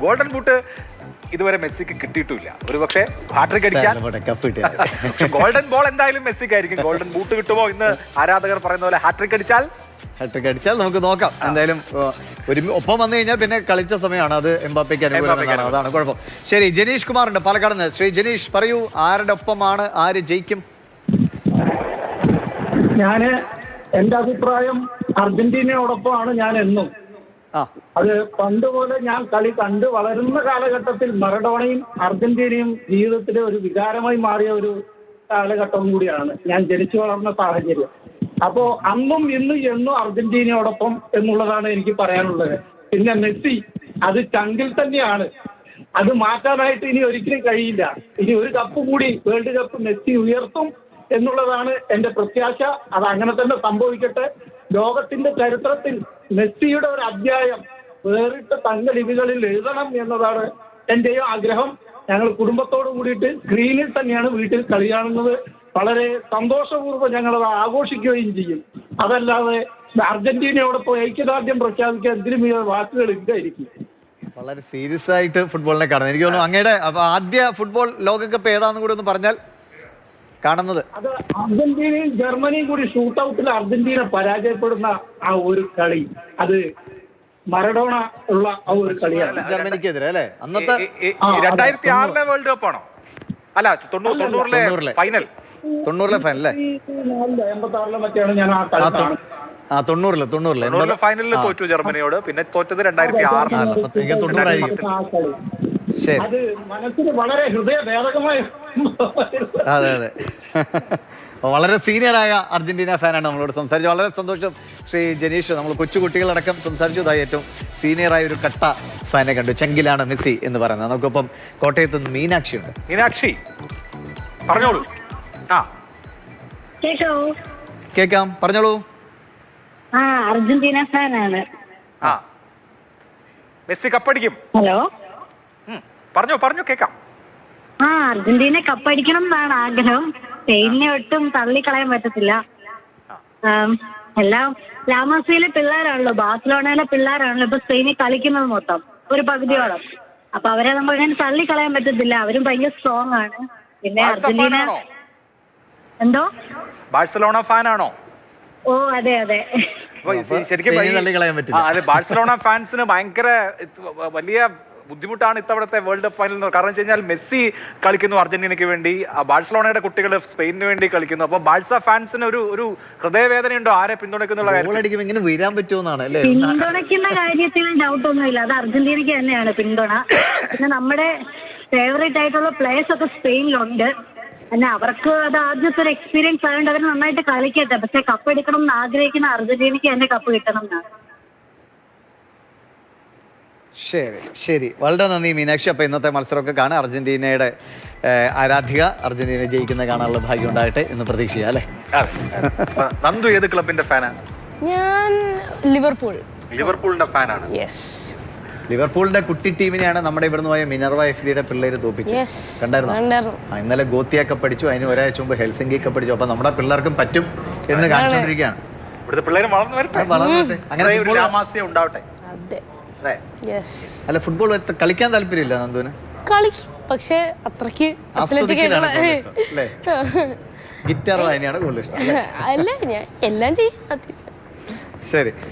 Golden boot ഇതുവരെ മെസ്സിക്ക് കിട്ടിയിട്ടില്ല. ഒരു പക്ഷേ ഹാട്രിക് അടിക്കാൻ ഗോൾഡൻ ബോൾ എന്തായാലും മെസ്സിക്ക് ആയിരിക്കും. ഗോൾഡൻ ബൂട്ട് കിട്ടുമോ ഇന്ന് ആരാധകർ പറയുന്ന പോലെ ഹാട്രിക് അടിച്ചാൽ നമുക്ക് നോക്കാം. എന്തായാലും ഒരു ഒപ്പം വന്നു കഴിഞ്ഞാൽ പിന്നെ കളിച്ച സമയമാണ് അത് എംബാപ്പയ്ക്ക് അനുകൂലമാണ്. അതാണ് കുഴപ്പം. ശരി, ജനീഷ് കുമാറുണ്ട് പാലക്കാട്. ശ്രീ ജനീഷ്, പറയൂ, ആരുടെ ഒപ്പമാണ്, ആര് ജയിക്കും? എന്റെ അഭിപ്രായം അർജന്റീനയോടൊപ്പമാണ് ഞാൻ എന്നും. അത് പണ്ടുപോലെ ഞാൻ കളി കണ്ട് വളരുന്ന കാലഘട്ടത്തിൽ മറഡോണയും അർജന്റീനയും ജീവിതത്തിലെ ഒരു വികാരമായി മാറിയ ഒരു കാലഘട്ടവും കൂടിയാണ് ഞാൻ ജനിച്ചു വളർന്ന സാഹചര്യം. അപ്പോ അന്നും ഇന്നും എന്നും അർജന്റീനയോടൊപ്പം എന്നുള്ളതാണ് എനിക്ക് പറയാനുള്ളത്. പിന്നെ മെസ്സി അത് ചങ്കിൽ തന്നെയാണ്, അത് മാറ്റാനായിട്ട് ഇനി ഒരിക്കലും കഴിയില്ല. ഇനി ഒരു കപ്പ് കൂടി, വേൾഡ് കപ്പ് മെസ്സി ഉയർത്തും എന്നുള്ളതാണ് എന്റെ പ്രത്യാശ. അത് അങ്ങനെ തന്നെ സംഭവിക്കട്ടെ. ലോകത്തിന്റെ ചരിത്രത്തിൽ മെസ്സിയുടെ ഒരു അധ്യായം വേറിട്ട തങ്കലിപികളിൽ എഴുതണം എന്നതാണ് എന്റെയും ആഗ്രഹം. ഞങ്ങൾ കുടുംബത്തോട് കൂടിയിട്ട് സ്ക്രീനിൽ തന്നെയാണ് വീട്ടിൽ കളി കാണുന്നത്. വളരെ സന്തോഷപൂർവ്വം ഞങ്ങളത് ആഘോഷിക്കുകയും ചെയ്യും. അതല്ലാതെ അർജന്റീനയോടൊപ്പം ഐക്യദാർഢ്യം പ്രഖ്യാപിക്കാൻ എന്തിനും വാക്കുകൾ ഇല്ലായിരിക്കും. വളരെ സീരിയസ് ആയിട്ട് ഫുട്ബോളിനെ കാണുന്നത് എനിക്ക് തോന്നുന്നു. അങ്ങയുടെ ആദ്യ ഫുട്ബോൾ ലോകകപ്പ് ഏതാണെന്ന് കൂടി ഒന്ന് പറഞ്ഞാൽ കാണുന്നത്. അത് അർജന്റീനയും ജർമ്മനിയും കൂടി ഷൂട്ടൌട്ടിൽ അർജന്റീന പരാജയപ്പെടുന്ന ആ ഒരു കളി, അത് മറഡോണ ഉള്ള ആ ഒരു കളിയാണ്. ജർമ്മനിക്കെതിരെ അല്ലേ? അന്നത്തെ 2006 വേൾഡ് കപ്പ് ആണോ? അല്ല, 90-ലെ ഫൈനൽ. 90-ലെ ഫൈനൽ അല്ലേ? 86-ലെ മറ്റാണ് ഞാൻ ആ കളി കാണുന്നത്. 90-ലെ ഫൈനലിൽ തോറ്റു ജർമ്മനിയോട്. പിന്നെ തോറ്റത് 2006. ശരി, അത് മനസ്സിന് വളരെ ഹൃദയഭേദകമായ. അതെ. വളരെ സീനിയറായ അർജന്റീന ഫാനാണ് നമ്മളോട് സംസാരിച്ചത്. വളരെ സന്തോഷം ശ്രീ ജനീഷ്. നമ്മൾ കൊച്ചുകുട്ടികളടക്കം സംസാരിച്ചതായി ഏറ്റവും സീനിയറായ ഒരു കട്ട ഫാനെ കണ്ടു. ചെങ്കിലാണ് മെസ്സി എന്ന് പറയുന്നത്. നമുക്കൊപ്പം കോട്ടയത്ത് നിന്ന് മീനാക്ഷി ഉണ്ട്. മീനാക്ഷി, പറഞ്ഞോളൂ. കേക്കാം, പറഞ്ഞോളൂ. അർജന്റീന ഫാനാണ്. മെസ്സി കപ്പടിക്കും. ഹലോ, പറഞ്ഞു കേക്കാം. അർജന്റീന കപ്പടിക്കണം എന്നാണ് ആഗ്രഹം. സ്പെയിനിനെ ഒട്ടും തള്ളിക്കളയാൻ പറ്റത്തില്ല. എല്ലാം ലാമോസിയിലെ പിള്ളേരാണല്ലോ, ബാഴ്സലോണയിലെ പിള്ളേരാണല്ലോ ഇപ്പൊ സ്പെയിനിൽ കളിക്കുന്നത് മൊത്തം ഒരു പകുതിയോളം. അപ്പൊ അവരെ നമുക്ക് തള്ളിക്കളയാൻ പറ്റത്തില്ല. അവരും ഭയങ്കര സ്ട്രോങ് ആണ്. പിന്നെ അർജന്റീന എന്തോ ബാഴ്സലോണ ഫാനാണോ? ഓ അതെ. ബാഴ്സലോണ ഫാൻസിന് ഭയങ്കര വലിയ ബുദ്ധിമുട്ടാണ് ഇത്തവണത്തെ വേൾഡ് കപ്പ് ഫൈനൽ. കാരണം വെച്ച് കഴിഞ്ഞാൽ മെസ്സി കളിക്കുന്നു അർജന്റീനയ്ക്ക് വേണ്ടി, ബാഴ്സലോണയുടെ കുട്ടികൾ സ്പെയിനിന് വേണ്ടി കളിക്കുന്നു. അപ്പൊ ബാഴ്സ ഫാൻസിന് ഒരു ഹൃദയവേദനയുണ്ടോ ആരെ പിന്തുണയ്ക്കുന്നുള്ള പിന്തുണയ്ക്കുന്ന കാര്യത്തിൽ ഡൗട്ട് ഒന്നുമില്ല. അത് അർജന്റീനയ്ക്ക് തന്നെയാണ് പിന്തുണ. പിന്നെ നമ്മുടെ ഫേവറേറ്റ് ആയിട്ടുള്ള പ്ലേയേഴ്സ് ഒക്കെ സ്പെയിനിലുണ്ട്. പിന്നെ അവർക്ക് അത് ആദ്യത്തെ ഒരു എക്സ്പീരിയൻസ് ആയതുകൊണ്ട് അവർ നന്നായിട്ട് കളിക്കട്ടെ. പക്ഷെ കപ്പ് എടുക്കണം എന്ന് ആഗ്രഹിക്കുന്ന അർജന്റീനയ്ക്ക് തന്നെ കപ്പ് കിട്ടണം എന്നാണ്. ശരി, വളരെ നന്ദി മീനാക്ഷി. അപ്പൊ ഇന്നത്തെ മത്സരമൊക്കെ കാണാൻ അർജന്റീനയുടെ ആരാധിക അർജന്റീന ജയിക്കുന്ന കാണാനുള്ള ഭാഗ്യം ഉണ്ടായിട്ട് എന്ന് പ്രതീക്ഷിക്കാം അല്ലേ? നന്ദു ഏത് ക്ലബിന്റെ ഫാനാണ്? ഞാൻ ലിവർപൂളിന്റെ ഫാനാണ്. ലിവർപൂളിന്റെ കുട്ടി ടീമിനെയാണ് നമ്മുടെ ഇവിടുന്ന് പോയ മിനർവ FC-യുടെ പിള്ളേര് തോപ്പിച്ചു. കണ്ടായിരുന്നു? ഇന്നലെ ഗോത്തിയ കപ്പ് അടിച്ചു. അതിന് ഒരാഴ്ച മുമ്പ് ഹെൽസിംഗി കപ്പ് അടിച്ചു. അപ്പൊ നമ്മുടെ പിള്ളേർക്കും പറ്റും എന്ന് കാണിച്ചുകൊണ്ടിരിക്കുകയാണ്. ഇവിടുത്തെ പിള്ളേരും വളർന്നു അങ്ങനെ ഉണ്ടാവട്ടെ. അല്ല, ഫുട്ബോൾ കളിക്കാൻ താല്പര്യമില്ല നന്ദുവിന്? കളിക്കും, പക്ഷെ അത്രക്ക് ഗിറ്റാർ വായനയാണ് കൂടുതൽ ഇഷ്ടം അല്ല, ഞാൻ എല്ലാം ചെയ്യും. ശരി.